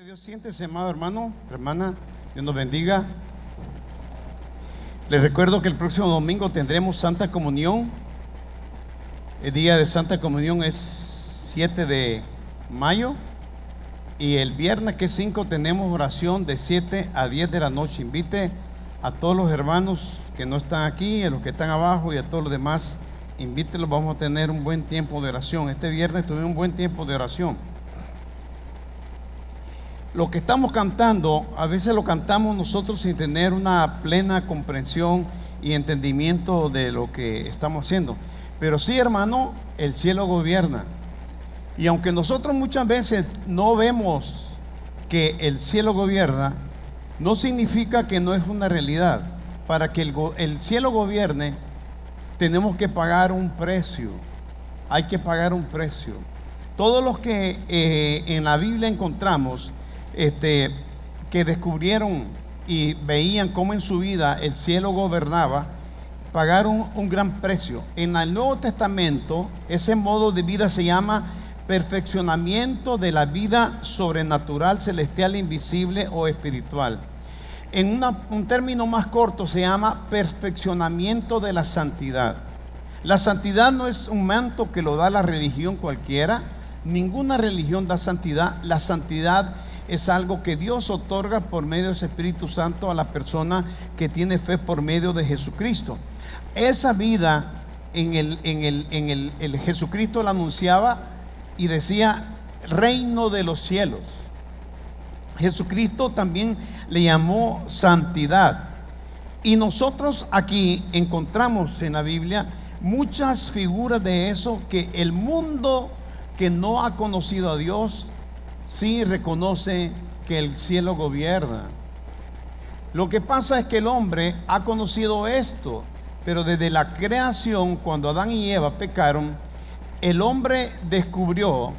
Dios, siéntese, amado hermano, hermana, Dios nos bendiga. Les recuerdo que el próximo domingo tendremos Santa Comunión. El día de Santa Comunión es 7 de mayo y el viernes, que es 5, tenemos oración de 7 a 10 de la noche. Invite a todos los hermanos que no están aquí, a los que están abajo y a todos los demás, invítelos. Vamos a tener un buen tiempo de oración. Este viernes tuvimos un buen tiempo de oración. Lo que estamos cantando, a veces lo cantamos nosotros sin tener una plena comprensión y entendimiento de lo que estamos haciendo. Pero sí, hermano, el cielo gobierna. Y aunque nosotros muchas veces no vemos que el cielo gobierna, no significa que no es una realidad. Para que el cielo gobierne, tenemos que pagar un precio. Hay que pagar un precio. Todos los que en la Biblia encontramos, que descubrieron y veían cómo en su vida el cielo gobernaba, pagaron un gran precio. En el Nuevo Testamento, ese modo de vida se llama perfeccionamiento de la vida sobrenatural, celestial, invisible o espiritual. En un término más corto se llama perfeccionamiento de la santidad. La santidad no es un manto que lo da la religión cualquiera. Ninguna religión da santidad. La santidad es algo que Dios otorga por medio de ese Espíritu Santo a la persona que tiene fe por medio de Jesucristo. Esa vida el Jesucristo la anunciaba y decía reino de los cielos. Jesucristo también le llamó santidad. Y nosotros aquí encontramos en la Biblia muchas figuras de eso, que el mundo que no ha conocido a Dios sí reconoce que el cielo gobierna. Lo que pasa es que el hombre ha conocido esto, pero desde la creación, cuando Adán y Eva pecaron, el hombre descubrió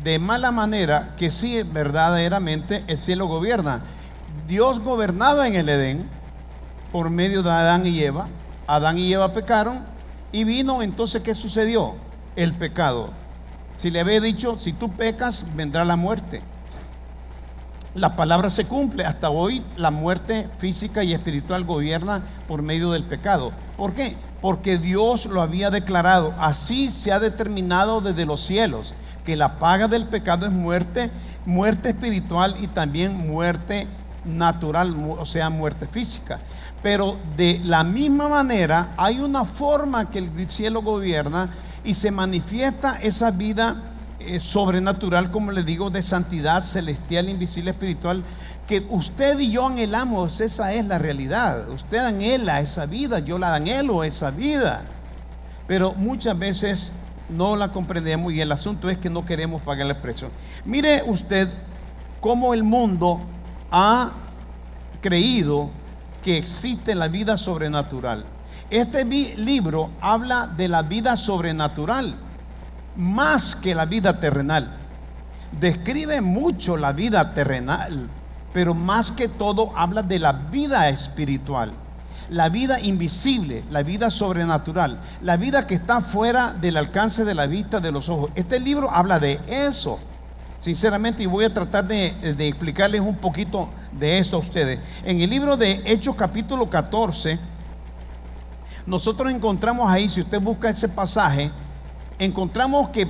de mala manera que sí, verdaderamente el cielo gobierna. Dios gobernaba en el Edén por medio de Adán y Eva. Adán y Eva pecaron y vino entonces, ¿qué sucedió? El pecado. Si le había dicho, si tú pecas, vendrá la muerte. La palabra se cumple. Hasta hoy la muerte física y espiritual gobierna por medio del pecado. ¿Por qué? Porque Dios lo había declarado. Así se ha determinado desde los cielos, que la paga del pecado es muerte, muerte espiritual y también muerte natural, o sea, muerte física. Pero de la misma manera hay una forma que el cielo gobierna y se manifiesta esa vida sobrenatural, como le digo, de santidad celestial, invisible, espiritual, que usted y yo anhelamos. Esa es la realidad. Usted anhela esa vida, yo la anhelo esa vida, pero muchas veces no la comprendemos y el asunto es que no queremos pagar el precio. Mire usted cómo el mundo ha creído que existe la vida sobrenatural. Este libro habla de la vida sobrenatural más que la vida terrenal. Describe mucho la vida terrenal, pero más que todo habla de la vida espiritual, la vida invisible, la vida sobrenatural, la vida que está fuera del alcance de la vista de los ojos. Este libro habla de eso, sinceramente, y voy a tratar de explicarles un poquito de esto a ustedes. En el libro de Hechos capítulo 14, nosotros encontramos ahí, si usted busca ese pasaje, encontramos que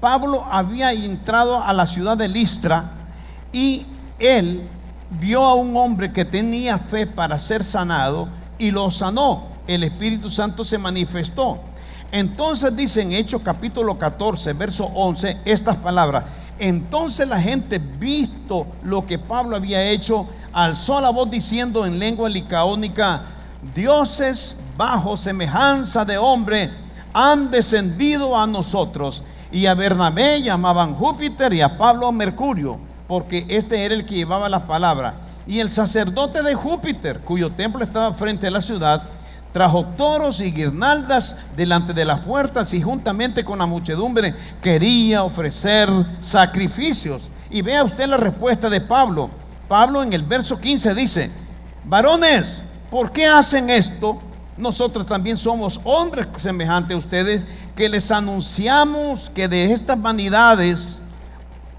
Pablo había entrado a la ciudad de Listra y él vio a un hombre que tenía fe para ser sanado y lo sanó. El Espíritu Santo se manifestó. Entonces dice en Hechos capítulo 14, verso 11, estas palabras: entonces la gente, visto lo que Pablo había hecho, alzó la voz diciendo en lengua licaónica: dioses bajo semejanza de hombre han descendido a nosotros. Y a Bernabé llamaban Júpiter y a Pablo Mercurio, porque este era el que llevaba la palabra. Y el sacerdote de Júpiter, cuyo templo estaba frente a la ciudad, trajo toros y guirnaldas delante de las puertas y juntamente con la muchedumbre quería ofrecer sacrificios. Y vea usted la respuesta de Pablo. Pablo en el verso 15 dice: varones, ¿por qué hacen esto? Nosotros también somos hombres semejantes a ustedes, que les anunciamos que de estas vanidades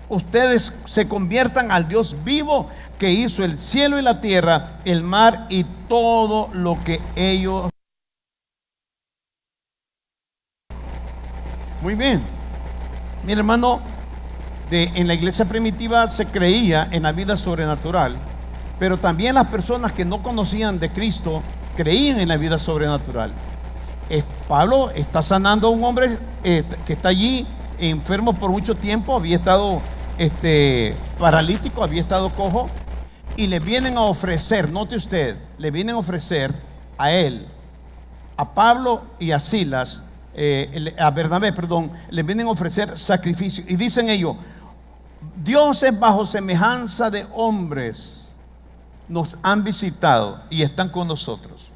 ustedes se conviertan al Dios vivo que hizo el cielo y la tierra, el mar y todo lo que ellos. Muy bien. Mi hermano, en la iglesia primitiva se creía en la vida sobrenatural, pero también las personas que no conocían de Cristo creían en la vida sobrenatural. Pablo está sanando a un hombre que está allí enfermo por mucho tiempo, había estado paralítico, había estado cojo, y le vienen a ofrecer, note usted, le vienen a ofrecer a él, a Pablo y a Silas, a Bernabé, perdón, le vienen a ofrecer sacrificio, y dicen ellos: dioses bajo semejanza de hombres nos han visitado y están con nosotros.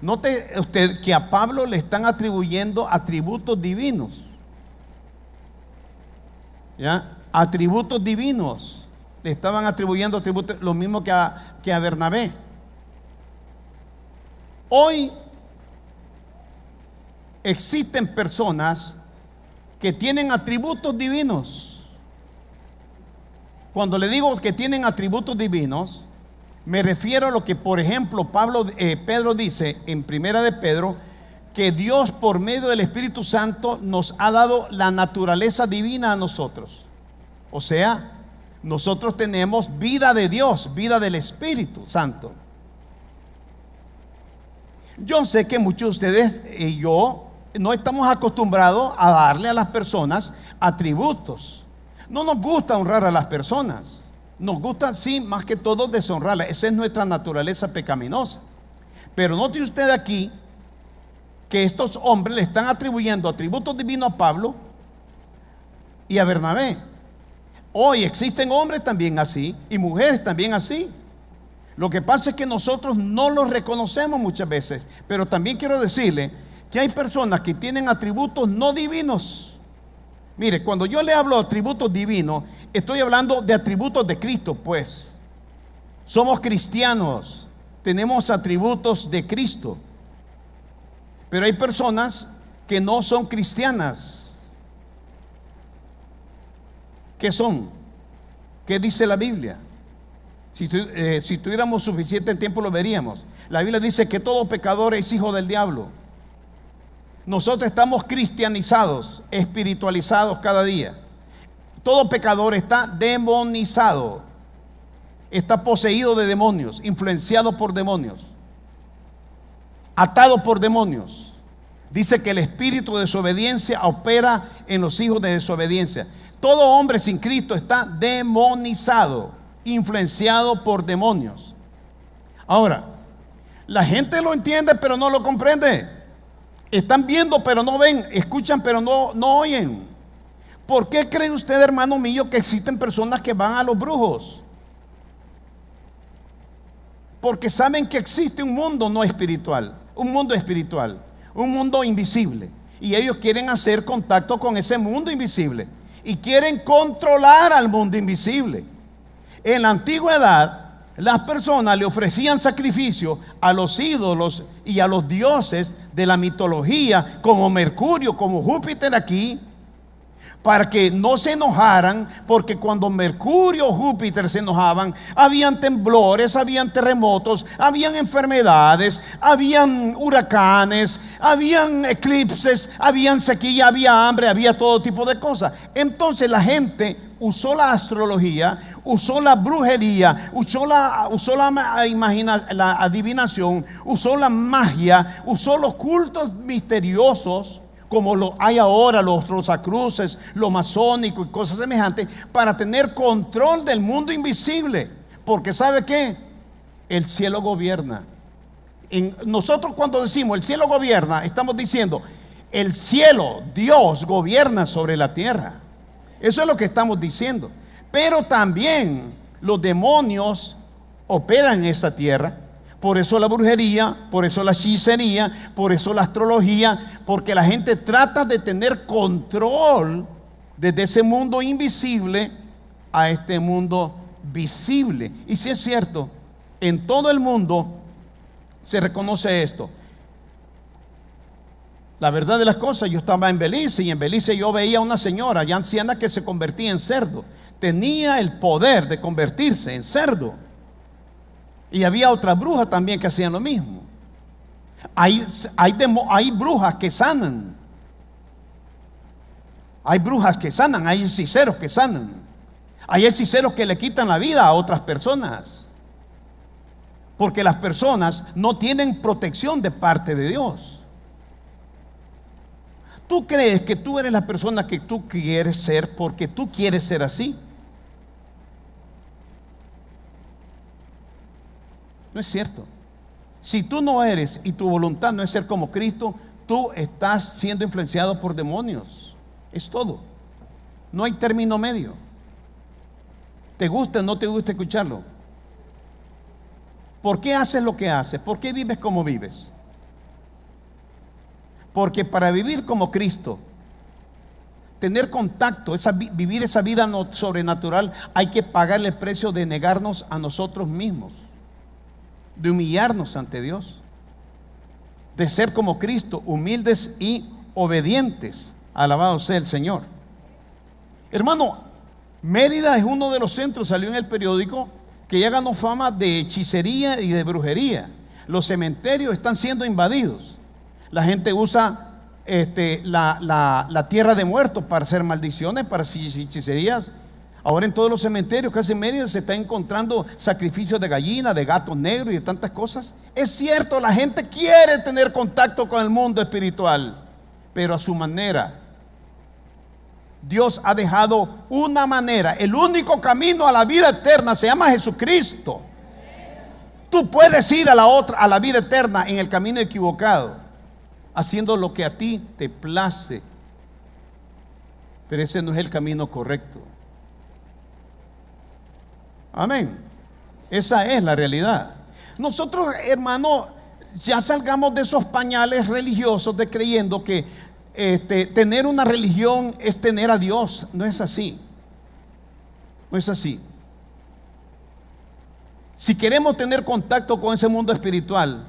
Note usted que a Pablo le están atribuyendo atributos divinos, ¿ya? Atributos divinos. Le estaban atribuyendo atributos, lo mismo que a Bernabé. Hoy existen personas que tienen atributos divinos. Cuando le digo que tienen atributos divinos, me refiero a lo que, por ejemplo, Pedro dice en Primera de Pedro, que Dios por medio del Espíritu Santo nos ha dado la naturaleza divina a nosotros. O sea, nosotros tenemos vida de Dios, vida del Espíritu Santo. Yo sé que muchos de ustedes y yo no estamos acostumbrados a darle a las personas atributos. No nos gusta honrar a las personas. Nos gusta, sí, más que todo deshonrarlas. Esa es nuestra naturaleza pecaminosa. Pero note usted aquí que estos hombres le están atribuyendo atributos divinos a Pablo y a Bernabé. Hoy existen hombres también así y mujeres también así. Lo que pasa es que nosotros no los reconocemos muchas veces. Pero también quiero decirle que hay personas que tienen atributos no divinos. Mire, cuando yo le hablo de atributos divinos, estoy hablando de atributos de Cristo, pues. Somos cristianos, tenemos atributos de Cristo. Pero hay personas que no son cristianas. ¿Qué son? ¿Qué dice la Biblia? Si tuviéramos suficiente tiempo lo veríamos. La Biblia dice que todo pecador es hijo del diablo. Nosotros estamos cristianizados, espiritualizados cada día. Todo pecador está demonizado, está poseído de demonios, influenciado por demonios, atado por demonios. Dice que el espíritu de desobediencia opera en los hijos de desobediencia. Todo hombre sin Cristo está demonizado, influenciado por demonios. Ahora, la gente lo entiende pero no lo comprende. Están viendo pero no ven, escuchan pero no oyen. ¿Por qué cree usted, hermano mío, que existen personas que van a los brujos? Porque saben que existe un mundo no espiritual, un mundo espiritual, un mundo invisible. Y ellos quieren hacer contacto con ese mundo invisible y quieren controlar al mundo invisible. En la antigüedad, las personas le ofrecían sacrificio a los ídolos y a los dioses de la mitología, como Mercurio, como Júpiter aquí, para que no se enojaran, porque cuando Mercurio o Júpiter se enojaban, habían temblores, habían terremotos, habían enfermedades, habían huracanes, habían eclipses, habían sequía, había hambre, había todo tipo de cosas. Entonces la gente usó la astrología, usó la brujería, usó la adivinación, usó la magia, usó los cultos misteriosos, como lo hay ahora, los rosacruces, lo masónico y cosas semejantes, para tener control del mundo invisible. Porque ¿sabe qué? El cielo gobierna. Nosotros cuando decimos el cielo gobierna, estamos diciendo el cielo, Dios gobierna sobre la tierra. Eso es lo que estamos diciendo. Pero también los demonios operan en esa tierra. Por eso la brujería, por eso la hechicería, por eso la astrología, porque la gente trata de tener control desde ese mundo invisible a este mundo visible. Y si es cierto, en todo el mundo se reconoce esto. La verdad de las cosas, yo estaba en Belice y en Belice yo veía una señora ya anciana que se convertía en cerdo. Tenía el poder de convertirse en cerdo. Y había otras brujas también que hacían lo mismo. Hay brujas que sanan. Hay brujas que sanan, hay hechiceros que sanan. Hay hechiceros que le quitan la vida a otras personas. Porque las personas no tienen protección de parte de Dios. ¿Tú crees que tú eres la persona que tú quieres ser porque tú quieres ser así? No es cierto. Si tú no eres y tu voluntad no es ser como Cristo, tú estás siendo influenciado por demonios. Es todo. No hay término medio. ¿Te gusta o no te gusta escucharlo? ¿Por qué haces lo que haces? ¿Por qué vives como vives? Porque para vivir como Cristo, tener contacto, vivir esa vida sobrenatural, hay que pagarle el precio de negarnos a nosotros mismos, de humillarnos ante Dios, de ser como Cristo, humildes y obedientes. Alabado sea el Señor. Hermano, Mérida es uno de los centros, salió en el periódico, que ya ganó fama de hechicería y de brujería. Los cementerios están siendo invadidos. La gente usa la tierra de muertos para hacer maldiciones, para hechicerías. Ahora en todos los cementerios casi en Mérida se está encontrando sacrificios de gallina, de gatos negros y de tantas cosas. Es cierto, la gente quiere tener contacto con el mundo espiritual, pero a su manera. Dios ha dejado una manera. El único camino a la vida eterna se llama Jesucristo. Tú puedes ir a la vida eterna en el camino equivocado, haciendo lo que a ti te place, pero ese no es el camino correcto. Amén. Esa es la realidad. Nosotros, hermano, ya salgamos de esos pañales religiosos de creyendo que tener una religión es tener a Dios. No es así. No es así. Si queremos tener contacto con ese mundo espiritual,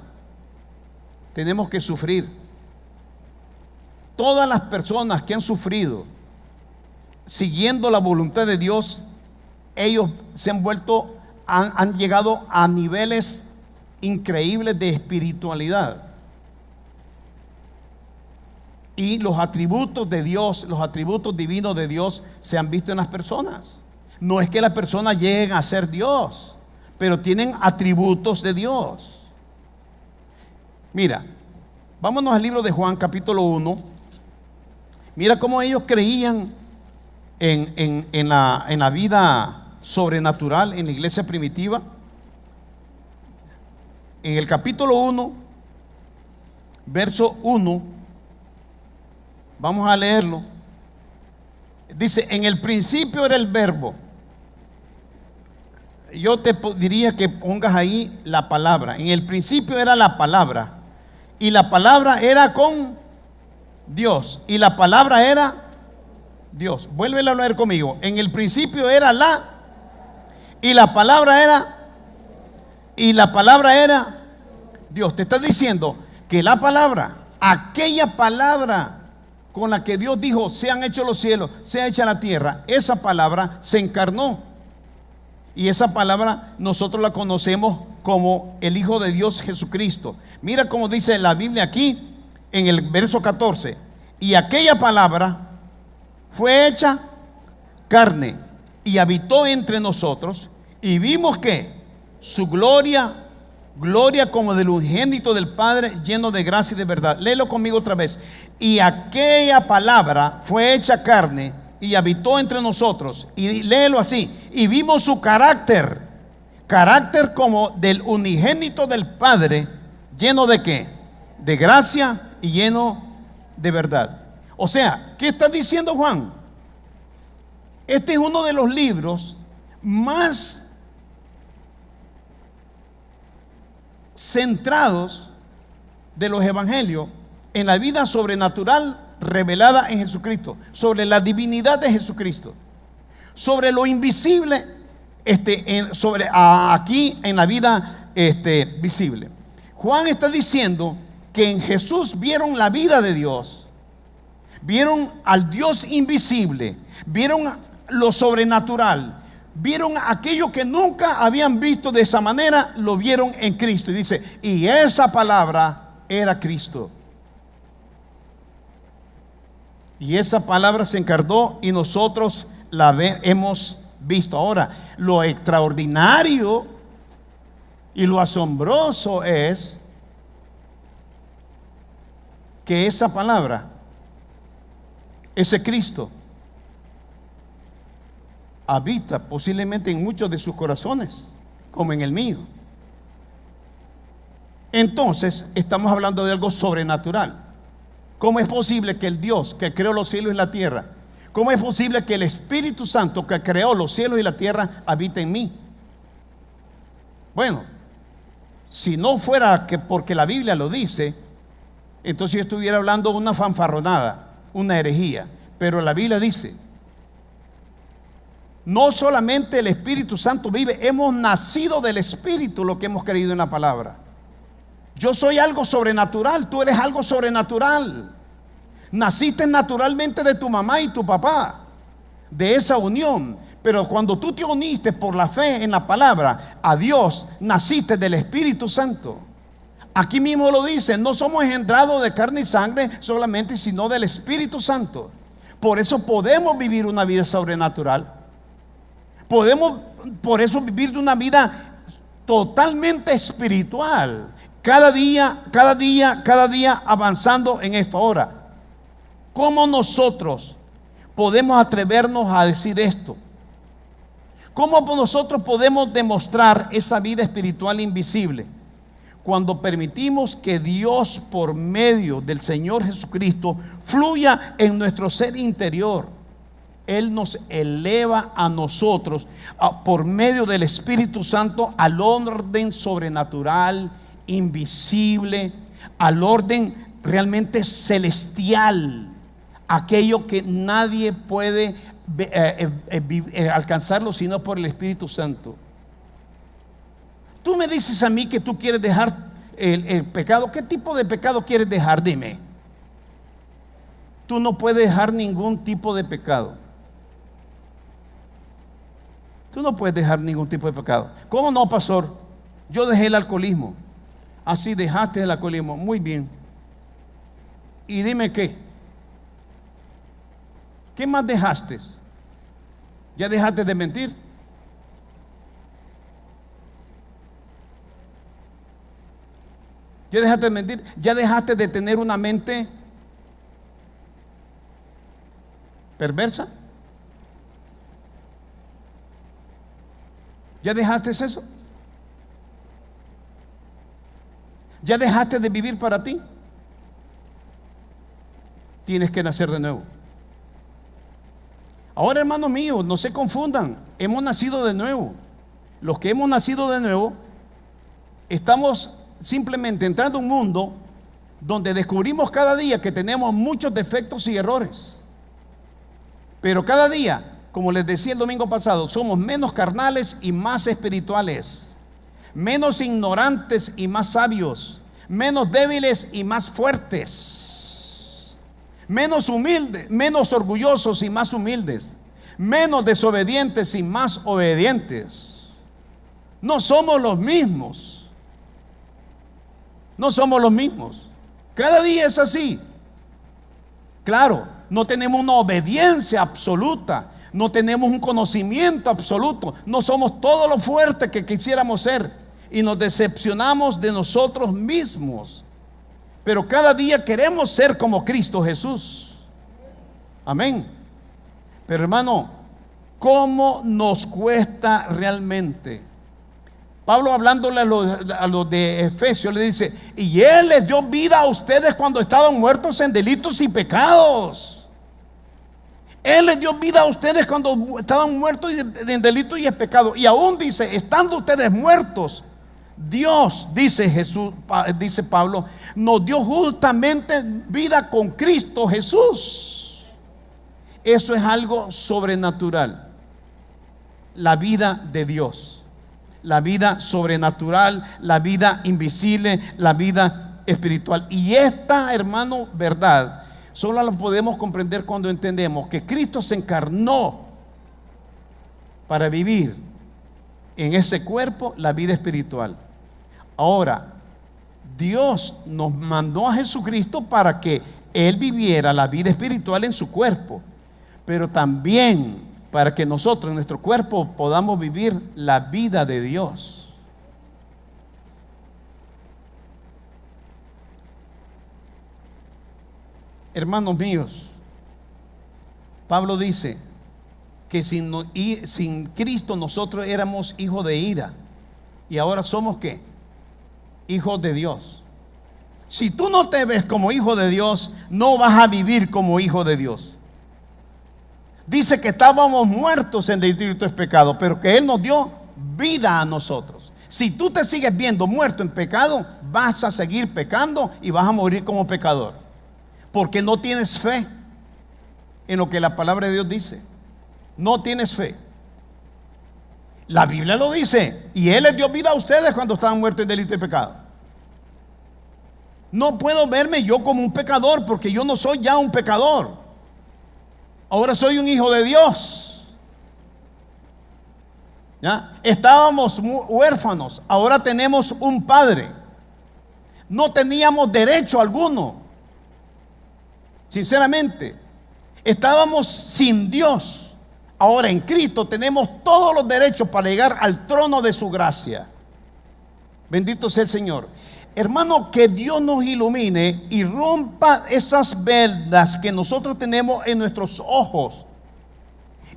tenemos que sufrir. Todas las personas que han sufrido siguiendo la voluntad de Dios, ellos se han llegado a niveles increíbles de espiritualidad. Y los atributos de Dios, los atributos divinos de Dios se han visto en las personas. No es que las personas lleguen a ser Dios, pero tienen atributos de Dios. Mira, vámonos al libro de Juan capítulo 1. Mira cómo ellos creían en la vida sobrenatural en la iglesia primitiva. En el capítulo 1, verso 1, vamos a leerlo. Dice: en el principio era el verbo. Yo te diría que pongas ahí la palabra. En el principio era la palabra, y la palabra era con Dios, y la palabra era Dios. Vuélvelo a leer conmigo. En el principio era y la palabra era Dios. Te está diciendo que la palabra, aquella palabra con la que Dios dijo: sean hechos los cielos, sea hecha la tierra, esa palabra se encarnó. Y esa palabra nosotros la conocemos como el Hijo de Dios, Jesucristo. Mira cómo dice la Biblia aquí en el verso 14: y aquella palabra fue hecha carne y habitó entre nosotros, y vimos que su gloria como del unigénito del Padre, lleno de gracia y de verdad. Léelo conmigo otra vez. Y aquella palabra fue hecha carne y habitó entre nosotros. Y léelo así: y vimos su carácter como del unigénito del Padre, lleno de ¿qué? De gracia y lleno de verdad. O sea, ¿qué está diciendo Juan? Este es uno de los libros más centrados de los evangelios en la vida sobrenatural revelada en Jesucristo, sobre la divinidad de Jesucristo, sobre lo invisible, aquí en la vida visible. Juan está diciendo que en Jesús vieron la vida de Dios, vieron al Dios invisible, vieron lo sobrenatural, vieron aquello que nunca habían visto de esa manera, lo vieron en Cristo. Y dice, y esa palabra era Cristo. Y esa palabra se encarnó y nosotros la hemos visto. Ahora, lo extraordinario y lo asombroso es que esa palabra, ese Cristo, habita posiblemente en muchos de sus corazones, como en el mío. Entonces, estamos hablando de algo sobrenatural. ¿Cómo es posible que el Dios que creó los cielos y la tierra, cómo es posible que el Espíritu Santo que creó los cielos y la tierra habite en mí? Bueno, si no fuera que porque la Biblia lo dice, entonces yo estuviera hablando una fanfarronada, una herejía. Pero la Biblia dice, no solamente el Espíritu Santo vive, hemos nacido del Espíritu, lo que hemos creído en la palabra. Yo soy algo sobrenatural, tú eres algo sobrenatural. Naciste naturalmente de tu mamá y tu papá, de esa unión. Pero cuando tú te uniste por la fe en la palabra a Dios, naciste del Espíritu Santo. Aquí mismo lo dice, no somos engendrados de carne y sangre solamente, sino del Espíritu Santo. Por eso podemos vivir una vida sobrenatural. Podemos por eso vivir de una vida totalmente espiritual. Cada día avanzando en esto. Ahora, ¿cómo nosotros podemos atrevernos a decir esto? ¿Cómo nosotros podemos demostrar esa vida espiritual invisible? Cuando permitimos que Dios, por medio del Señor Jesucristo, fluya en nuestro ser interior. Él nos eleva a nosotros por medio del Espíritu Santo al orden sobrenatural, invisible, al orden realmente celestial, aquello que nadie puede alcanzarlo sino por el Espíritu Santo. Tú me dices a mí que tú quieres dejar el pecado. ¿Qué tipo de pecado quieres dejar? Dime. Tú no puedes dejar ningún tipo de pecado. Tú no puedes dejar ningún tipo de pecado. ¿Cómo no, pastor? Yo dejé el alcoholismo. Así dejaste el alcoholismo. Muy bien. Y dime qué. ¿Qué más dejaste? ¿Ya dejaste de mentir? ¿Ya dejaste de mentir? ¿Ya dejaste de tener una mente perversa? ¿Ya dejaste eso? ¿Ya dejaste de vivir para ti? Tienes que nacer de nuevo. Ahora, hermanos míos, no se confundan. Hemos nacido de nuevo. Los que hemos nacido de nuevo, estamos simplemente entrando a un mundo donde descubrimos cada día que tenemos muchos defectos y errores. Pero cada día, como les decía el domingo pasado, somos menos carnales y más espirituales, menos ignorantes y más sabios, menos débiles y más fuertes, menos humildes, menos orgullosos y más humildes, menos desobedientes y más obedientes. No somos los mismos. No somos los mismos. Cada día es así. Claro, no tenemos una obediencia absoluta. No tenemos un conocimiento absoluto. No somos todo lo fuerte que quisiéramos ser. Y nos decepcionamos de nosotros mismos. Pero cada día queremos ser como Cristo Jesús. Amén. Pero hermano, ¿cómo nos cuesta realmente? Pablo, hablándole a los de Efesios, le dice: y Él les dio vida a ustedes cuando estaban muertos en delitos y pecados. Él les dio vida a ustedes cuando estaban muertos en delitos y en pecados. Y aún dice, estando ustedes muertos, Dios, dice Pablo, nos dio justamente vida con Cristo Jesús. Eso es algo sobrenatural. La vida de Dios, la vida sobrenatural, la vida invisible, la vida espiritual. Y esta, hermano, verdad, solo la podemos comprender cuando entendemos que Cristo se encarnó para vivir en ese cuerpo la vida espiritual. Ahora, Dios nos mandó a Jesucristo para que Él viviera la vida espiritual en su cuerpo, pero también para que nosotros en nuestro cuerpo podamos vivir la vida de Dios. Hermanos míos, Pablo dice que sin Cristo nosotros éramos hijos de ira, y ahora somos ¿qué? Hijos de Dios. Si tú no te ves como hijo de Dios, no vas a vivir como hijo de Dios. Dice que estábamos muertos en delitos y pecados, pero que Él nos dio vida a nosotros. Si tú te sigues viendo muerto en pecado, vas a seguir pecando y vas a morir como pecador, porque no tienes fe en lo que la palabra de Dios dice. No tienes fe. La Biblia lo dice, y Él les dio vida a ustedes cuando estaban muertos en delito y pecado. No puedo verme yo como un pecador, porque yo no soy ya un pecador. Ahora soy un hijo de Dios. ¿Ya? Estábamos huérfanos, ahora tenemos un padre. No teníamos derecho alguno. Sinceramente, estábamos sin Dios. Ahora en Cristo tenemos todos los derechos para llegar al trono de su gracia. Bendito sea el Señor. Hermano, que Dios nos ilumine y rompa esas velas que nosotros tenemos en nuestros ojos,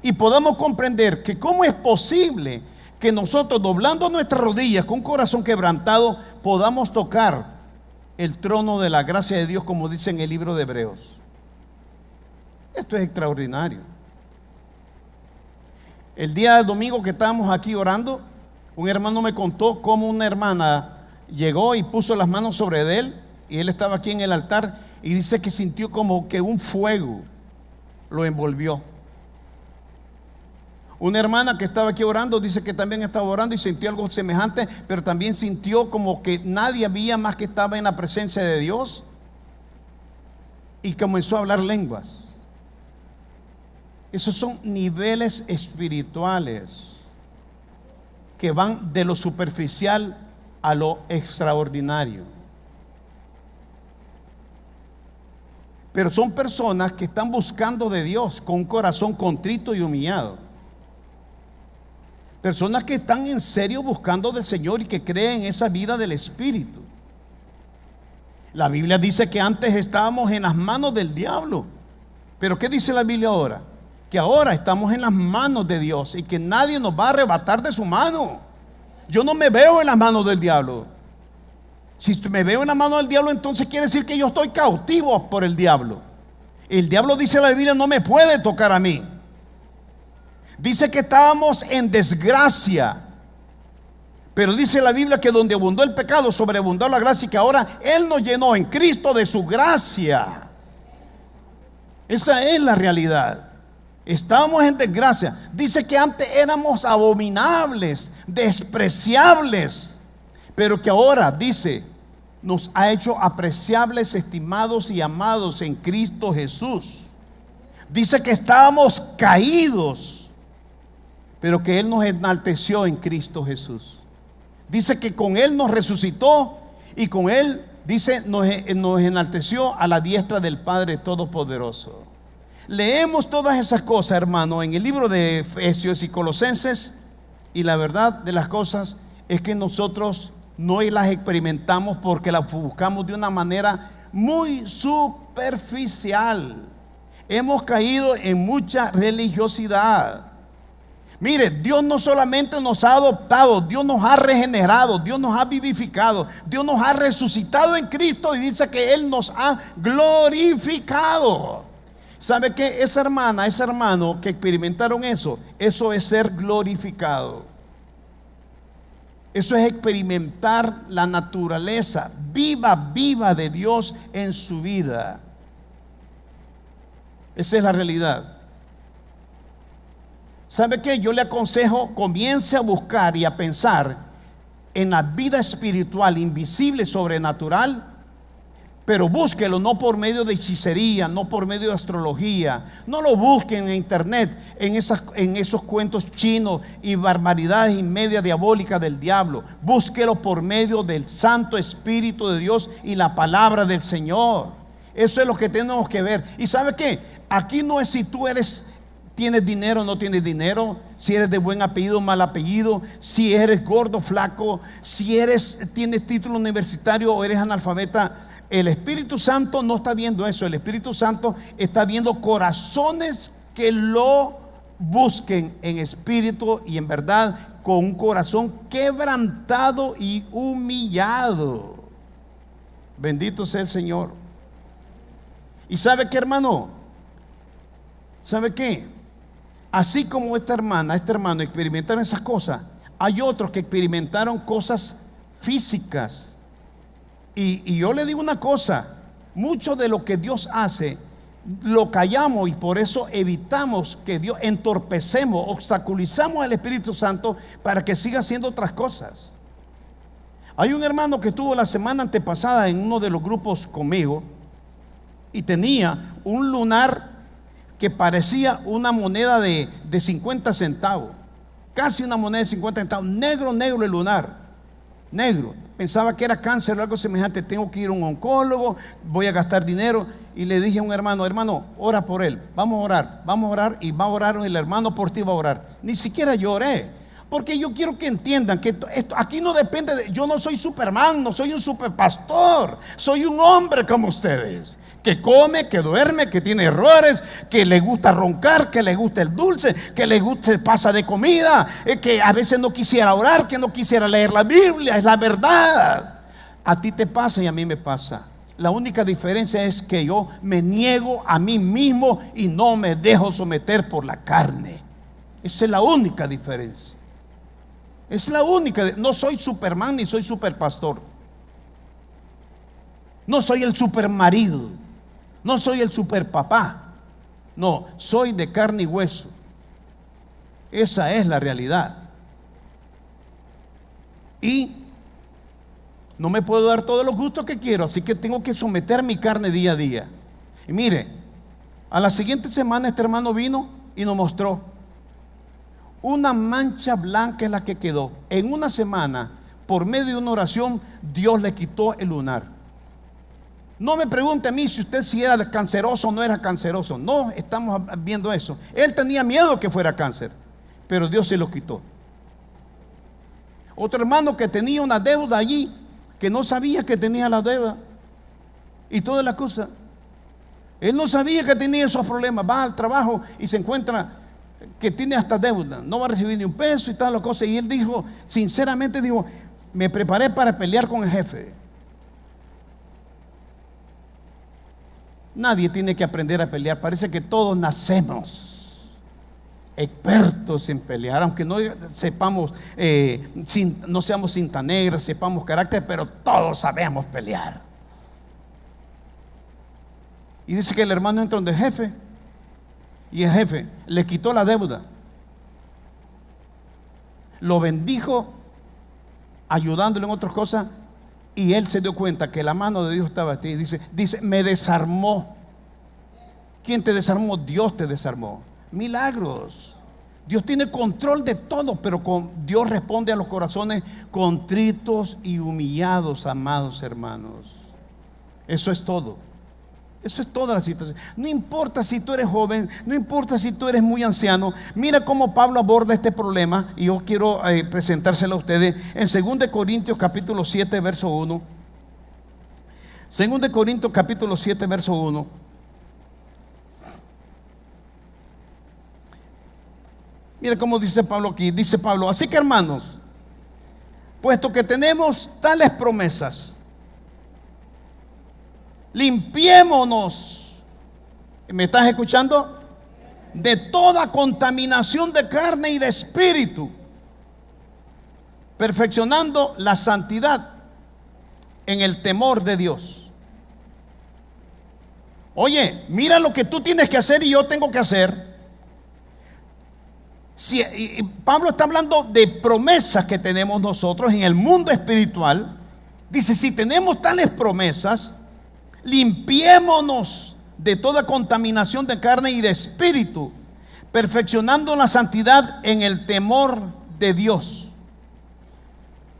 y podamos comprender que cómo es posible que nosotros, doblando nuestras rodillas con un corazón quebrantado, podamos tocar el trono de la gracia de Dios, como dice en el libro de Hebreos. Esto es extraordinario. El día del domingo que estábamos aquí orando, un hermano me contó cómo una hermana llegó y puso las manos sobre él, y él estaba aquí en el altar, y dice que sintió como que un fuego lo envolvió. Una hermana que estaba aquí orando dice que también estaba orando y sintió algo semejante, pero también sintió como que nadie había más que estaba en la presencia de Dios, y comenzó a hablar lenguas. Esos son niveles espirituales que van de lo superficial a lo extraordinario. Pero son personas que están buscando de Dios con un corazón contrito y humillado. Personas que están en serio buscando del Señor y que creen esa vida del Espíritu. La Biblia dice que antes estábamos en las manos del diablo. Pero ¿qué dice la Biblia ahora? Que ahora estamos en las manos de Dios y que nadie nos va a arrebatar de su mano. Yo no me veo en las manos del diablo. Si me veo en las manos del diablo, entonces quiere decir que yo estoy cautivo por el diablo. El diablo, dice la Biblia, no me puede tocar a mí. Dice que estábamos en desgracia, pero dice la Biblia que donde abundó el pecado, sobreabundó la gracia, y que ahora Él nos llenó en Cristo de su gracia. Esa es la realidad. Estábamos en desgracia. Dice que antes éramos abominables, despreciables, pero que ahora, dice, nos ha hecho apreciables, estimados y amados en Cristo Jesús. Dice que estábamos caídos, pero que Él nos enalteció en Cristo Jesús. Dice que con Él nos resucitó, y con Él, dice, nos enalteció a la diestra del Padre Todopoderoso. Leemos todas esas cosas, hermano, en el libro de Efesios y Colosenses, y la verdad de las cosas es que nosotros no las experimentamos porque las buscamos de una manera muy superficial. Hemos caído en mucha religiosidad. Mire, Dios no solamente nos ha adoptado, Dios nos ha regenerado, Dios nos ha vivificado, Dios nos ha resucitado en Cristo, y dice que Él nos ha glorificado. ¿Sabe qué? Esa hermana, ese hermano que experimentaron eso es ser glorificado. Eso es experimentar la naturaleza viva de Dios en su vida. Esa es la realidad. ¿Sabe qué? Yo le aconsejo, comience a buscar y a pensar en la vida espiritual, invisible, sobrenatural, Pero búsquelo no por medio de hechicería, no por medio de astrología. No lo busquen en internet, en esos cuentos chinos y barbaridades y media diabólica del diablo. Búsquelo por medio del Santo Espíritu de Dios y la palabra del Señor. Eso es lo que tenemos que ver. ¿Y sabe qué? Aquí no es si tú tienes dinero o no tienes dinero, si eres de buen apellido o mal apellido, si eres gordo o flaco, si tienes título universitario o eres analfabeta. El Espíritu Santo no está viendo eso. El Espíritu Santo está viendo corazones que lo busquen en espíritu y en verdad, con un corazón quebrantado y humillado. Bendito sea el Señor. ¿Y sabe qué, hermano? ¿Sabe qué? Así como esta hermana, este hermano experimentaron esas cosas, hay otros que experimentaron cosas físicas. Y yo le digo una cosa: mucho de lo que Dios hace lo callamos, y por eso evitamos que Dios, entorpecemos, obstaculizamos al Espíritu Santo para que siga haciendo otras cosas. Hay un hermano que estuvo la semana antepasada en uno de los grupos conmigo y tenía un lunar que parecía una moneda de 50 centavos, casi una moneda de 50 centavos, negro el lunar, negro. Pensaba que era cáncer o algo semejante. Tengo que ir a un oncólogo, voy a gastar dinero. Y le dije a un hermano: ora por él, vamos a orar, y va a orar, el hermano por ti va a orar. Ni siquiera lloré, porque yo quiero que entiendan que esto aquí no depende de, yo no soy Superman, no soy un superpastor, soy un hombre como ustedes, que come, que duerme, que tiene errores, que le gusta roncar, que le gusta el dulce, que le gusta pasa de comida, que a veces no quisiera orar, que no quisiera leer la Biblia. Es la verdad. A ti te pasa y a mí me pasa. La única diferencia es que yo me niego a mí mismo y no me dejo someter por la carne. Esa es la única diferencia. Es la única. No soy Superman ni soy superpastor. No soy el supermarido. No soy el superpapá. No, soy de carne y hueso. Esa es la realidad. Y no me puedo dar todos los gustos que quiero, así que tengo que someter mi carne día a día. Y mire, a la siguiente semana este hermano vino y nos mostró una mancha blanca en la que quedó. En una semana, por medio de una oración, Dios le quitó el lunar. No me pregunte a mí si era canceroso o no era canceroso. No estamos viendo eso. Él tenía miedo que fuera cáncer, pero Dios se lo quitó. Otro hermano que tenía una deuda allí, que no sabía que tenía la deuda y toda la cosa. Él no sabía que tenía esos problemas. Va al trabajo y se encuentra que tiene hasta deuda, no va a recibir ni un peso y tal la cosa. Y él dijo, sinceramente dijo: me preparé para pelear con el jefe. Nadie tiene que aprender a pelear. Parece que todos nacemos expertos en pelear, aunque no sepamos, no seamos cinta negra, sepamos carácter, pero todos sabemos pelear. Y dice que el hermano entró donde el jefe, y el jefe le quitó la deuda, lo bendijo ayudándole en otras cosas, y él se dio cuenta que la mano de Dios estaba aquí. Dice, me desarmó. ¿Quién te desarmó? Dios te desarmó. Milagros. Dios tiene control de todo, pero Dios responde a los corazones contritos y humillados, amados hermanos. Eso es todo. Eso es toda la situación. No importa si tú eres joven, no importa si tú eres muy anciano. Mira cómo Pablo aborda este problema, y yo quiero presentárselo a ustedes en 2 Corintios capítulo 7 verso 1. 2 Corintios capítulo 7 verso 1. Mira cómo dice Pablo aquí. Dice Pablo: así que, hermanos, puesto que tenemos tales promesas, limpiémonos, ¿me estás escuchando? De toda contaminación de carne y de espíritu, perfeccionando la santidad en el temor de Dios. Oye, mira lo que tú tienes que hacer y yo tengo que hacer. Pablo está hablando de promesas que tenemos nosotros en el mundo espiritual. Dice: si tenemos tales promesas, limpiémonos de toda contaminación de carne y de espíritu, perfeccionando la santidad en el temor de Dios.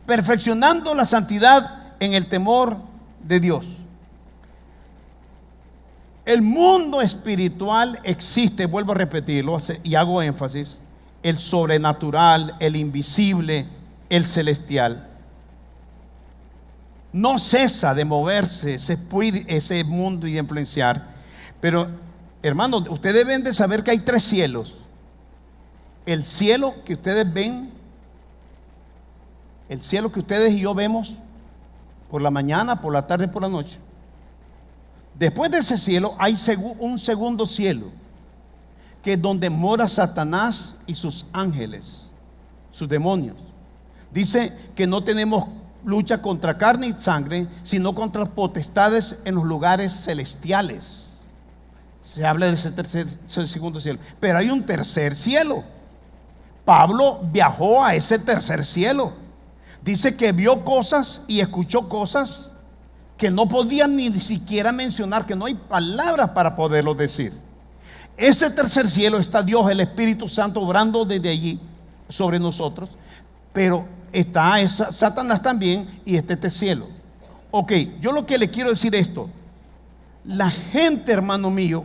Perfeccionando la santidad en el temor de Dios. El mundo espiritual existe, vuelvo a repetirlo y hago énfasis, el sobrenatural, el invisible, el celestial. No cesa de moverse ese mundo y de influenciar. Pero, hermanos, ustedes deben de saber que hay 3 cielos. El cielo que ustedes ven, el cielo que ustedes y yo vemos por la mañana, por la tarde, por la noche. Después de ese cielo hay un segundo cielo, que es donde mora Satanás y sus ángeles, sus demonios. Dice que no tenemos lucha contra carne y sangre, sino contra potestades en los lugares celestiales. Se habla de ese segundo cielo. Pero hay un tercer cielo. Pablo viajó a ese tercer cielo. Dice que vio cosas y escuchó cosas que no podían ni siquiera mencionar, que no hay palabras para poderlo decir. Ese tercer cielo está Dios, el Espíritu Santo, obrando desde allí sobre nosotros. Pero está Satanás también y este cielo. Ok, yo lo que le quiero decir esto: la gente, hermano mío,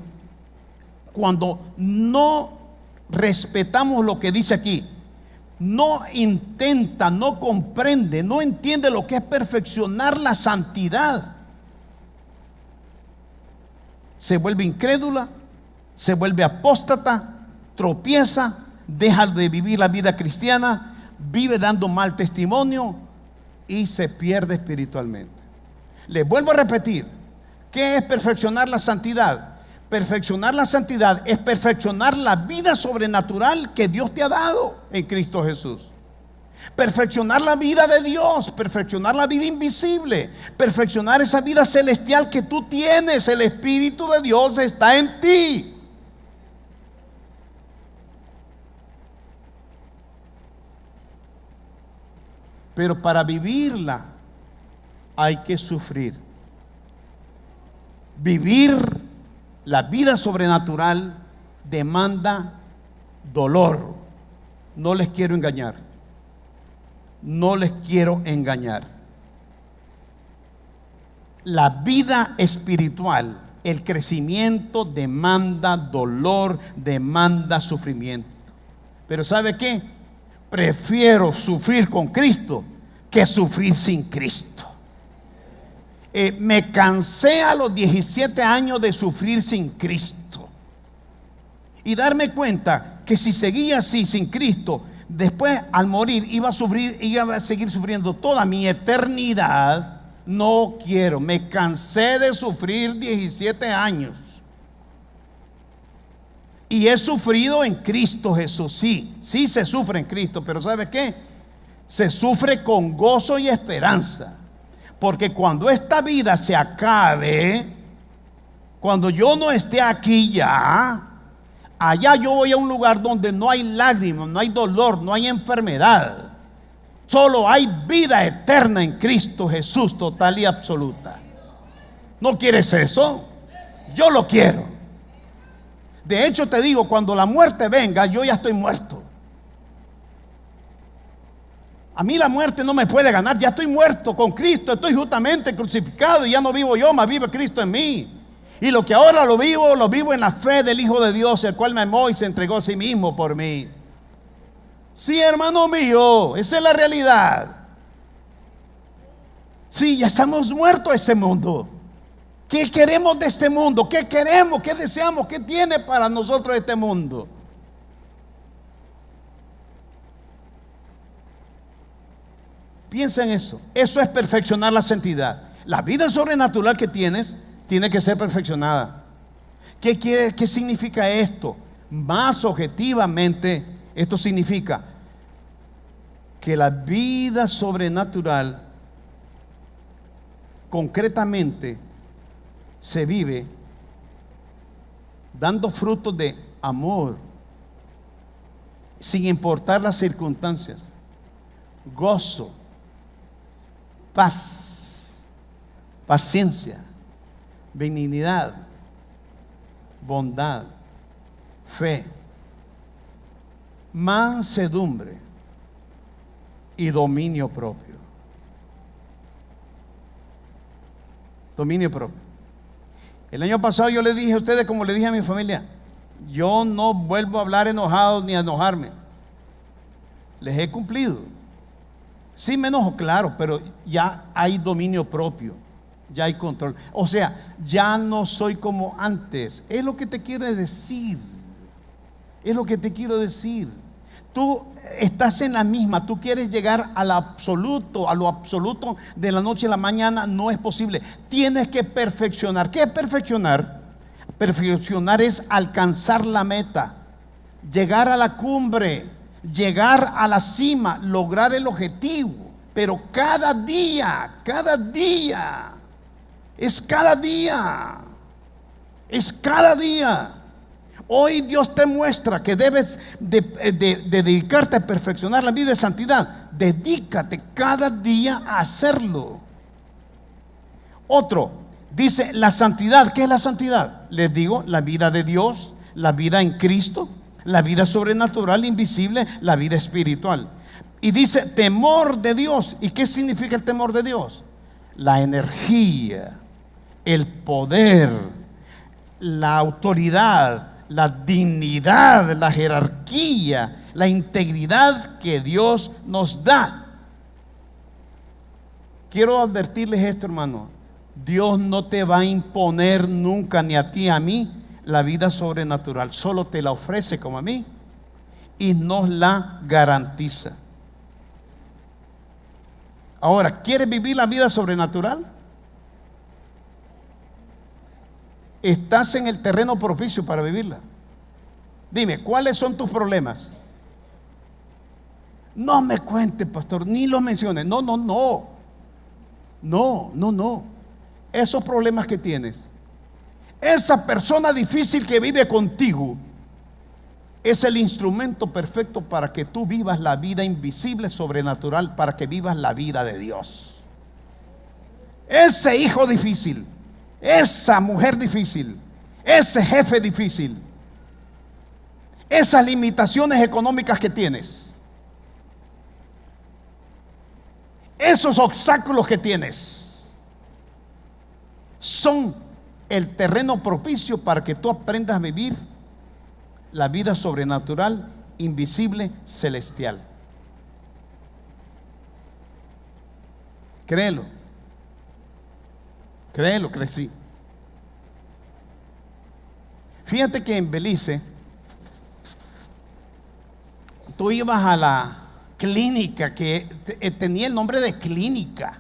cuando no respetamos lo que dice aquí, no intenta, no comprende, no entiende lo que es perfeccionar la santidad, se vuelve incrédula, se vuelve apóstata, tropieza, deja de vivir la vida cristiana, vive dando mal testimonio y se pierde espiritualmente. Les vuelvo a repetir, ¿qué es perfeccionar la santidad? Perfeccionar la santidad es perfeccionar la vida sobrenatural que Dios te ha dado en Cristo Jesús. Perfeccionar la vida de Dios, perfeccionar la vida invisible, perfeccionar esa vida celestial que tú tienes. El Espíritu de Dios está en ti. Pero para vivirla hay que sufrir. Vivir la vida sobrenatural demanda dolor. No les quiero engañar. No les quiero engañar. La vida espiritual, el crecimiento demanda dolor, demanda sufrimiento. Pero ¿sabe qué? Prefiero sufrir con Cristo que sufrir sin Cristo. Me cansé a los 17 años de sufrir sin Cristo y darme cuenta que si seguía así sin Cristo, después al morir iba a seguir sufriendo toda mi eternidad. No quiero, me cansé de sufrir 17 años y he sufrido en Cristo Jesús. Sí se sufre en Cristo, pero ¿sabe qué? Se sufre con gozo y esperanza. Porque cuando esta vida se acabe, cuando yo no esté aquí ya, allá yo voy a un lugar donde no hay lágrimas, no hay dolor, no hay enfermedad. Solo hay vida eterna en Cristo Jesús, total y absoluta. ¿No quieres eso? Yo lo quiero. De hecho te digo, cuando la muerte venga, yo ya estoy muerto. A mí la muerte no me puede ganar, ya estoy muerto con Cristo, estoy justamente crucificado y ya no vivo yo, mas vive Cristo en mí. Y lo que ahora lo vivo en la fe del Hijo de Dios, el cual me amó y se entregó a sí mismo por mí. Sí, hermano mío, esa es la realidad. Sí, ya estamos muertos a ese mundo. ¿Qué queremos de este mundo? ¿Qué queremos? ¿Qué deseamos? ¿Qué tiene para nosotros este mundo? Piensa en eso. Eso es perfeccionar la santidad. La vida sobrenatural que tienes tiene que ser perfeccionada. ¿Qué significa esto? Más objetivamente, esto significa que la vida sobrenatural concretamente se vive dando frutos de amor, sin importar las circunstancias, gozo, paz, paciencia, benignidad, bondad, fe, mansedumbre y dominio propio. Dominio propio. El año pasado yo le dije a ustedes, como le dije a mi familia, yo no vuelvo a hablar enojado ni a enojarme. Les he cumplido. Sí me enojo, claro, pero ya hay dominio propio, ya hay control. O sea, ya no soy como antes. Es lo que te quiero decir. Es lo que te quiero decir. Tú estás en la misma, tú quieres llegar a lo absoluto de la noche a la mañana, no es posible. Tienes que perfeccionar. ¿Qué es perfeccionar? Perfeccionar es alcanzar la meta, llegar a la cumbre, llegar a la cima, lograr el objetivo. Pero cada día, es cada día. Hoy Dios te muestra que debes de dedicarte a perfeccionar la vida de santidad. Dedícate cada día a hacerlo. Otro, dice la santidad. ¿Qué es la santidad? Les digo, la vida de Dios, la vida en Cristo, la vida sobrenatural, invisible, la vida espiritual. Y dice temor de Dios. ¿Y qué significa el temor de Dios? La energía, el poder, la autoridad, la dignidad, la jerarquía, la integridad que Dios nos da. Quiero advertirles esto, hermano. Dios no te va a imponer nunca, ni a ti ni a mí, la vida sobrenatural. Solo te la ofrece como a mí y nos la garantiza. Ahora, ¿quieres vivir la vida sobrenatural? Estás en el terreno propicio para vivirla. Dime, ¿cuáles son tus problemas? No me cuente, pastor, ni lo mencione. No. Esos problemas que tienes, esa persona difícil que vive contigo, es el instrumento perfecto para que tú vivas la vida invisible, sobrenatural, para que vivas la vida de Dios. Ese hijo difícil, esa mujer difícil, ese jefe difícil, esas limitaciones económicas que tienes, esos obstáculos que tienes, son el terreno propicio para que tú aprendas a vivir la vida sobrenatural, invisible, celestial. Créelo que sí. Fíjate que en Belice tú ibas a la clínica que tenía el nombre de clínica,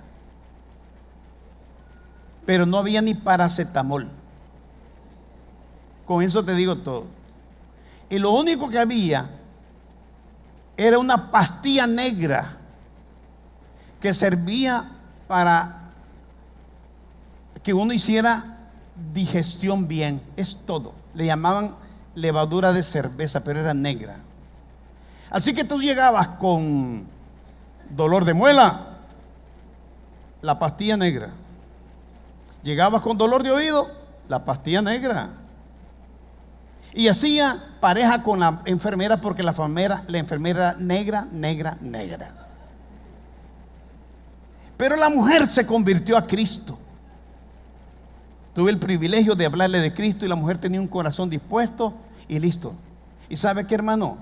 pero no había ni paracetamol. Con eso te digo todo. Y lo único que había era una pastilla negra que servía para que uno hiciera digestión bien. Es todo. Le llamaban levadura de cerveza, pero era negra. Así que tú llegabas con dolor de muela, la pastilla negra. Llegabas con dolor de oído, la pastilla negra. Y hacía pareja con la enfermera, porque la enfermera era negra. Pero la mujer se convirtió a Cristo. Tuve el privilegio de hablarle de Cristo y la mujer tenía un corazón dispuesto y listo. ¿Y sabe qué, hermano?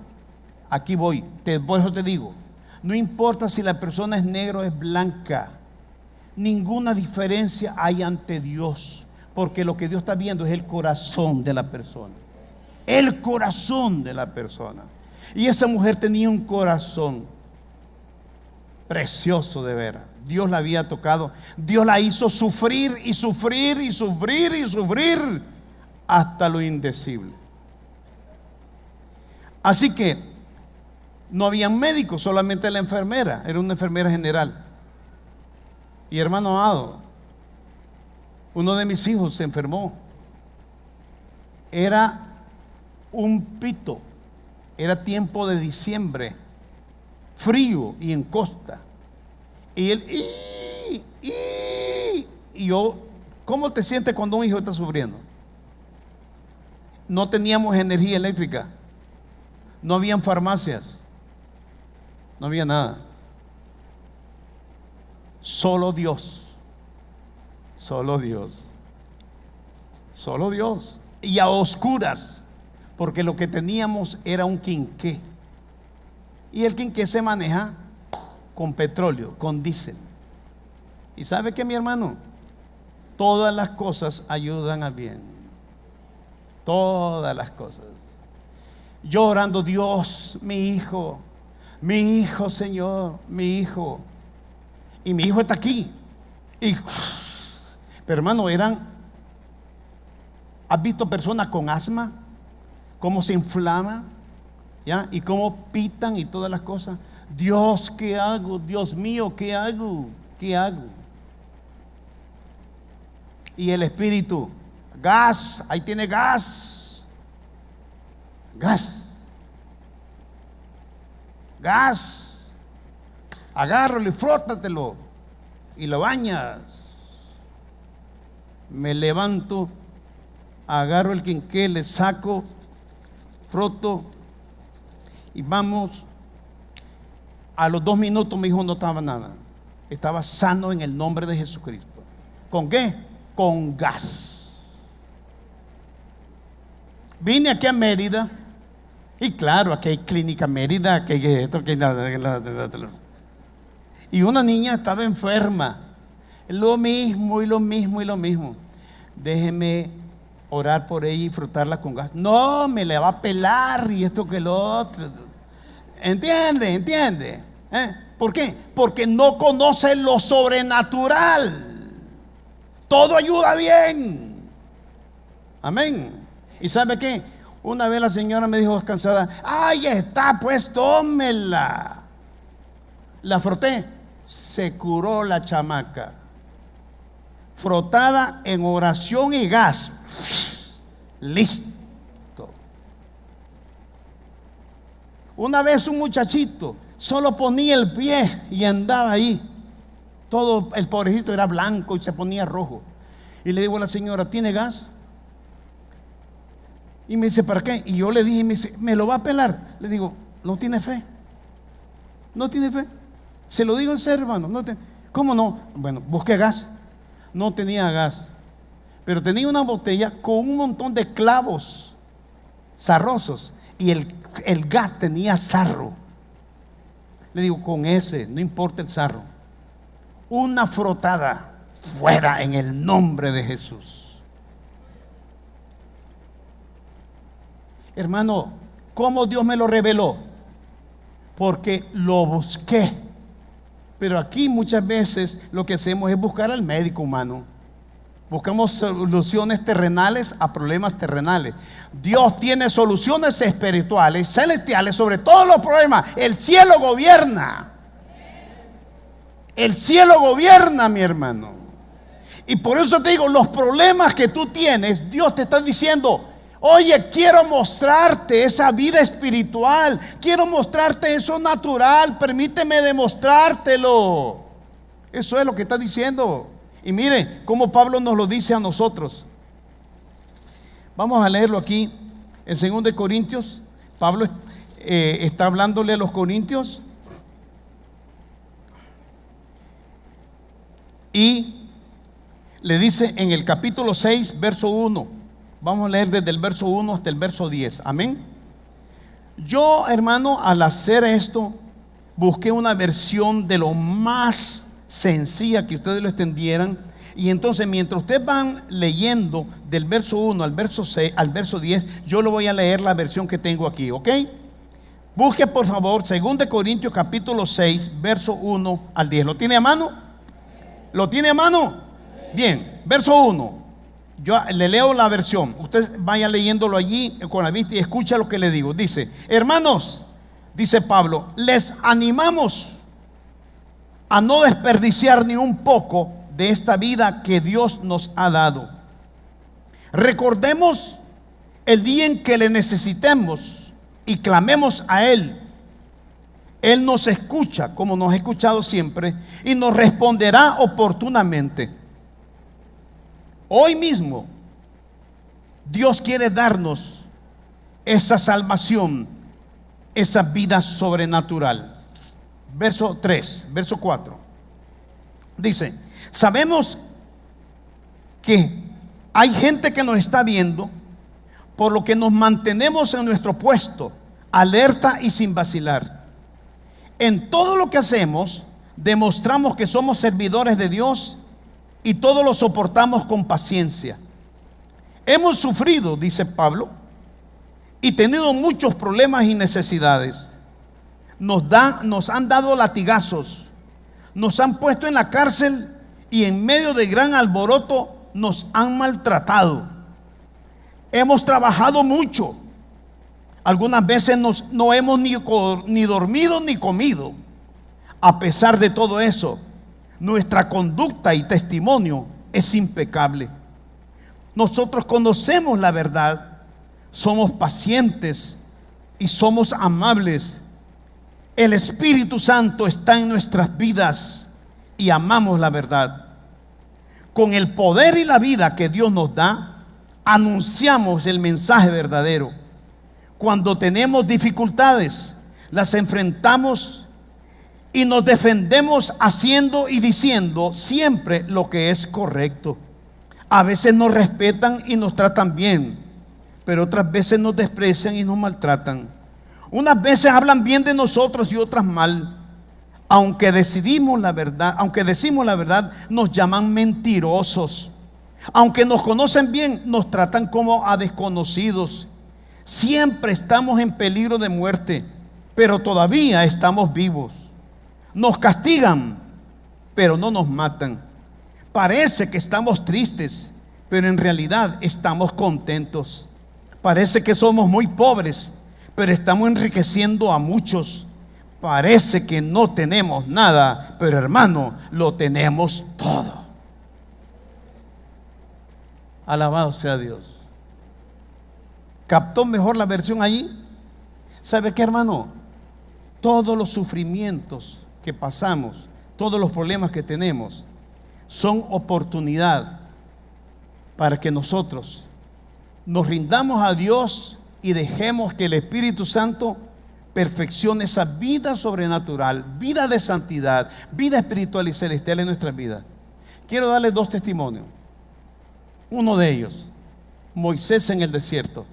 Aquí voy, por eso te digo, no importa si la persona es negra o es blanca, ninguna diferencia hay ante Dios, porque lo que Dios está viendo es el corazón de la persona. El corazón de la persona. Y esa mujer tenía un corazón precioso de ver. Dios la había tocado. Dios la hizo sufrir hasta lo indecible. Así que no había médicos, solamente la enfermera. Era una enfermera general. Y hermano amado, uno de mis hijos se enfermó. Era un pito. Era tiempo de diciembre, frío y en costa. Y él, y yo ¿Cómo te sientes cuando un hijo está sufriendo? No teníamos energía eléctrica, no habían farmacias, no había nada. Solo Dios, solo Dios, solo Dios. Y a oscuras, porque lo que teníamos era un quinqué. Y el quinqué se maneja con petróleo, con diésel. ¿Y sabe qué, mi hermano? Todas las cosas ayudan a bien. Todas las cosas. Yo orando, Dios, mi hijo, Señor, mi hijo. Y mi hijo está aquí. Pero hermano, ¿has visto personas con asma? Cómo se inflaman, ¿ya? Y cómo pitan y todas las cosas. Dios, ¿qué hago? Dios mío, ¿qué hago? ¿Qué hago? Y el espíritu, gas, ahí tiene gas. Gas. Agárralo y frótatelo y lo bañas. Me levanto, agarro el quinqué, le saco, froto y vamos. A los 2 minutos mi hijo no estaba nada, estaba sano en el nombre de Jesucristo. ¿Con qué? Con gas. Vine aquí a Mérida y claro, aquí hay clínica Mérida, aquí hay esto, aquí hay... Y una niña estaba enferma. Lo mismo. Déjeme orar por ella y frotarla con gas. No, me le va a pelar y esto que lo otro. ¿Entiende? ¿Por qué? Porque no conoce lo sobrenatural. Todo ayuda bien. Amén. ¿Y sabe qué? Una vez la señora me dijo cansada, ¡ay, está, pues tómela! La froté. Se curó la chamaca. Frotada en oración y gas. Listo. Una vez un muchachito solo ponía el pie y andaba ahí. Todo el pobrecito era blanco y se ponía rojo. Y le digo a la señora, ¿tiene gas? Y me dice, ¿para qué? Y yo le dije, me dice, ¿me lo va a pelar? Le digo, ¿no tiene fe? ¿No tiene fe? Se lo digo en serio, hermano. ¿Cómo no? Bueno, busqué gas. No tenía gas, pero tenía una botella con un montón de clavos sarrosos y el gas tenía sarro. Le digo, con ese, no importa el sarro, una frotada fuera en el nombre de Jesús. Hermano, ¿cómo Dios me lo reveló? Porque lo busqué. Pero aquí muchas veces lo que hacemos es buscar al médico humano. Buscamos soluciones terrenales a problemas terrenales. Dios tiene soluciones espirituales, celestiales sobre todos los problemas. El cielo gobierna. El cielo gobierna, mi hermano. Y por eso te digo, los problemas que tú tienes, Dios te está diciendo, oye, quiero mostrarte esa vida espiritual, quiero mostrarte eso natural, permíteme demostrártelo. Eso es lo que está diciendo. Y mire cómo Pablo nos lo dice a nosotros. Vamos a leerlo aquí en 2 Corintios. Pablo está hablándole a los corintios y le dice en el capítulo 6, verso 1. Vamos a leer desde el verso 1 hasta el verso 10. Amén. Yo, hermano, al hacer esto, busqué una versión de lo más sencilla que ustedes lo entendieran. Y entonces, mientras ustedes van leyendo del verso 1 al verso 6, al verso 10, yo lo voy a leer la versión que tengo aquí, ¿ok? Busque por favor 2 Corintios capítulo 6, verso 1 al 10. ¿Lo tiene a mano? ¿Lo tiene a mano? Bien, verso 1. Yo le leo la versión. Usted vaya leyéndolo allí con la vista y escucha lo que le digo. Dice, hermanos, dice Pablo, les animamos a no desperdiciar ni un poco de esta vida que Dios nos ha dado. Recordemos el día en que le necesitemos y clamemos a Él. Él nos escucha como nos ha escuchado siempre y nos responderá oportunamente. Hoy mismo Dios quiere darnos esa salvación, esa vida sobrenatural. Verso 3, verso 4. Dice: sabemos que hay gente que nos está viendo, por lo que nos mantenemos en nuestro puesto, alerta y sin vacilar. En todo lo que hacemos, demostramos que somos servidores de Dios y todo lo soportamos con paciencia. Hemos sufrido, dice Pablo, y tenido muchos problemas y necesidades. Nos han dado latigazos, nos han puesto en la cárcel y en medio de gran alboroto nos han maltratado. Hemos trabajado mucho. Algunas veces no hemos ni dormido ni comido. A pesar de todo eso, nuestra conducta y testimonio es impecable. Nosotros conocemos la verdad, somos pacientes y somos amables. El Espíritu Santo está en nuestras vidas y amamos la verdad. Con el poder y la vida que Dios nos da, anunciamos el mensaje verdadero. Cuando tenemos dificultades, las enfrentamos y nos defendemos haciendo y diciendo siempre lo que es correcto. A veces nos respetan y nos tratan bien, pero otras veces nos desprecian y nos maltratan. Unas veces hablan bien de nosotros y otras mal. Aunque decimos la verdad, nos llaman mentirosos. Aunque nos conocen bien, nos tratan como a desconocidos. Siempre estamos en peligro de muerte, pero todavía estamos vivos. Nos castigan, pero no nos matan. Parece que estamos tristes, pero en realidad estamos contentos. Parece que somos muy pobres, pero estamos enriqueciendo a muchos. Parece que no tenemos nada, pero hermano, lo tenemos todo. Alabado sea Dios. ¿Captó mejor la versión allí? ¿Sabe qué, hermano? Todos los sufrimientos que pasamos, todos los problemas que tenemos, son oportunidad para que nosotros nos rindamos a Dios y dejemos que el Espíritu Santo perfeccione esa vida sobrenatural, vida de santidad, vida espiritual y celestial en nuestras vidas. Quiero darles dos testimonios. Uno de ellos, Moisés en el desierto.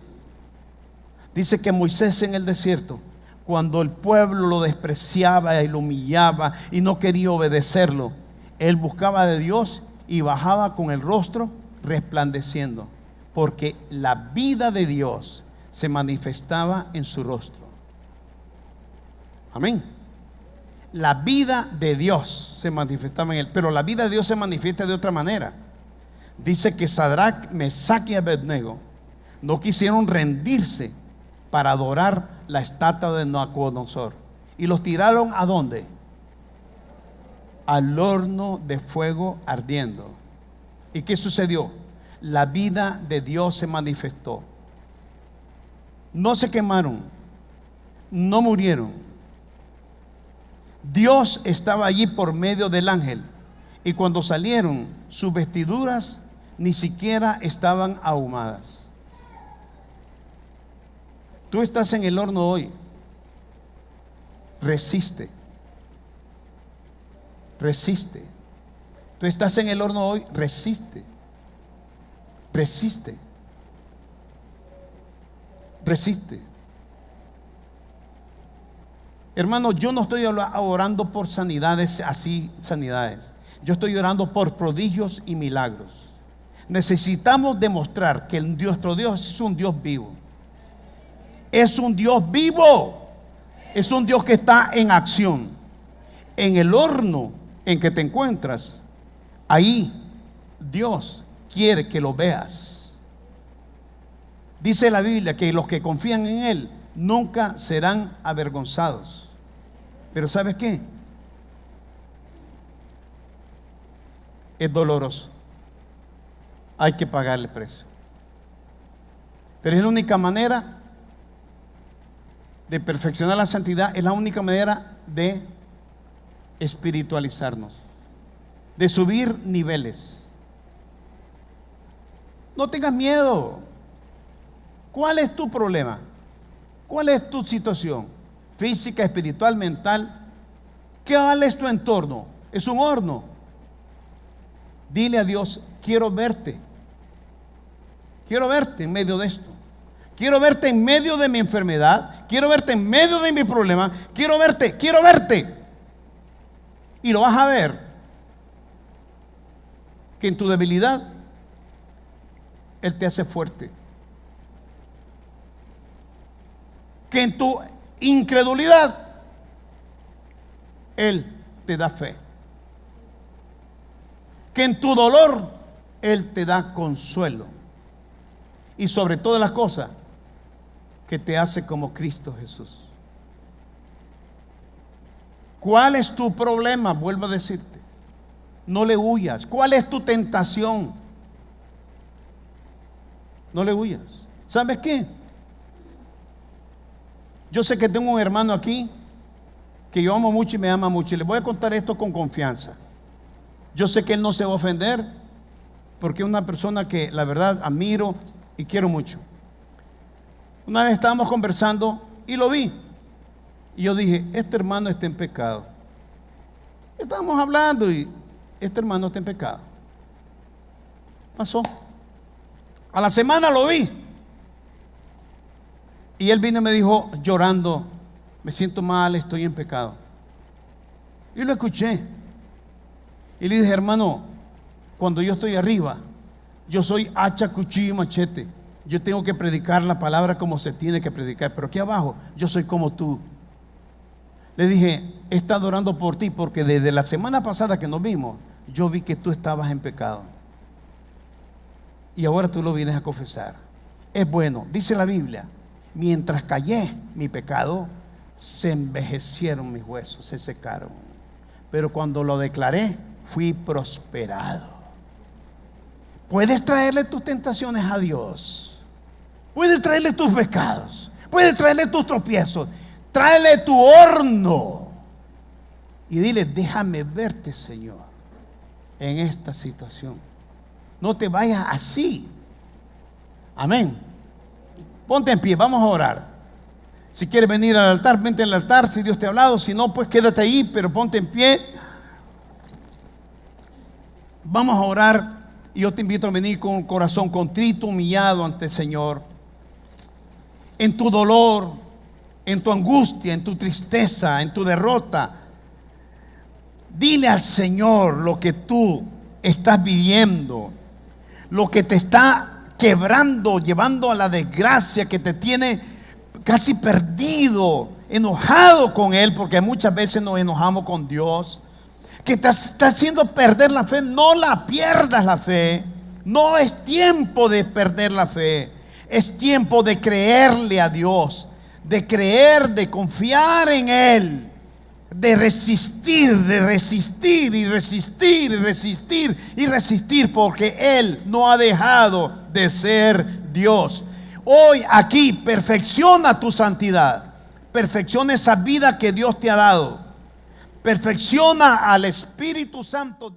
Dice que Moisés en el desierto, cuando el pueblo lo despreciaba y lo humillaba y no quería obedecerlo, él buscaba de Dios y bajaba con el rostro resplandeciendo, porque la vida de Dios se manifestaba en su rostro. Amén. La vida de Dios se manifestaba en él, pero la vida de Dios se manifiesta de otra manera. Dice que Sadrach, Mesach y Abednego no quisieron rendirse para adorar la estatua de Nabucodonosor, y los tiraron ¿a dónde? Al horno de fuego ardiendo. ¿Y qué sucedió? La vida de Dios se manifestó. No se quemaron, no murieron. Dios estaba allí por medio del ángel, y cuando salieron, sus vestiduras ni siquiera estaban ahumadas. Tú estás en el horno hoy. Resiste. Resiste. Tú estás en el horno hoy. Resiste. Resiste. Resiste. Hermano, yo no estoy orando por sanidades así, sanidades. Yo estoy orando por prodigios y milagros. Necesitamos demostrar que nuestro Dios es un Dios vivo. Es un Dios vivo. Es un Dios que está en acción. En el horno en que te encuentras, ahí Dios quiere que lo veas. Dice la Biblia que los que confían en Él nunca serán avergonzados. Pero ¿sabes qué? Es doloroso. Hay que pagarle precio. Pero es la única manera de perfeccionar la santidad, es la única manera de espiritualizarnos, de subir niveles. No tengas miedo. ¿Cuál es tu problema? ¿Cuál es tu situación? Física, espiritual, mental. ¿Cuál es tu entorno? Es un horno. Dile a Dios, quiero verte. Quiero verte en medio de esto. Quiero verte en medio de mi enfermedad. Quiero verte en medio de mi problema. Quiero verte, quiero verte. Y lo vas a ver. Que en tu debilidad, Él te hace fuerte. Que en tu incredulidad, Él te da fe. Que en tu dolor, Él te da consuelo. Y sobre todas las cosas, que te hace como Cristo Jesús. ¿Cuál es tu problema? Vuelvo a decirte. No le huyas. ¿Cuál es tu tentación? No le huyas. ¿Sabes qué? Yo sé que tengo un hermano aquí que yo amo mucho y me ama mucho. Y le voy a contar esto con confianza. Yo sé que él no se va a ofender porque es una persona que la verdad admiro y quiero mucho. Una vez estábamos conversando y lo vi. Y yo dije, este hermano está en pecado. Estábamos hablando y este hermano está en pecado. Pasó. A la semana lo vi. Y él vino y me dijo llorando, me siento mal, estoy en pecado. Y lo escuché. Y le dije, hermano, cuando yo estoy arriba, yo soy hacha, cuchillo y machete. Yo tengo que predicar la palabra como se tiene que predicar. Pero aquí abajo, yo soy como tú. Le dije, he estado orando por ti porque desde la semana pasada que nos vimos, yo vi que tú estabas en pecado. Y ahora tú lo vienes a confesar. Es bueno, dice la Biblia, mientras callé mi pecado, se envejecieron mis huesos, se secaron. Pero cuando lo declaré, fui prosperado. Puedes traerle tus tentaciones a Dios. Puedes traerle tus pecados. Puedes traerle tus tropiezos. Tráele tu horno. Y dile, déjame verte, Señor, en esta situación. No te vayas así. Amén. Ponte en pie, vamos a orar. Si quieres venir al altar, vente al altar si Dios te ha hablado. Si no, pues quédate ahí, pero ponte en pie. Vamos a orar. Y yo te invito a venir con un corazón contrito, humillado ante el Señor. En tu dolor, en tu angustia, en tu tristeza, en tu derrota, dile al Señor lo que tú estás viviendo, lo que te está quebrando, llevando a la desgracia, que te tiene casi perdido, enojado con Él, porque muchas veces nos enojamos con Dios, que te está haciendo perder la fe. No la pierdas la fe. No es tiempo de perder la fe. Es tiempo de creerle a Dios, de creer, de confiar en Él, de resistir y resistir y resistir y resistir, porque Él no ha dejado de ser Dios. Hoy aquí perfecciona tu santidad, perfecciona esa vida que Dios te ha dado, perfecciona al Espíritu Santo.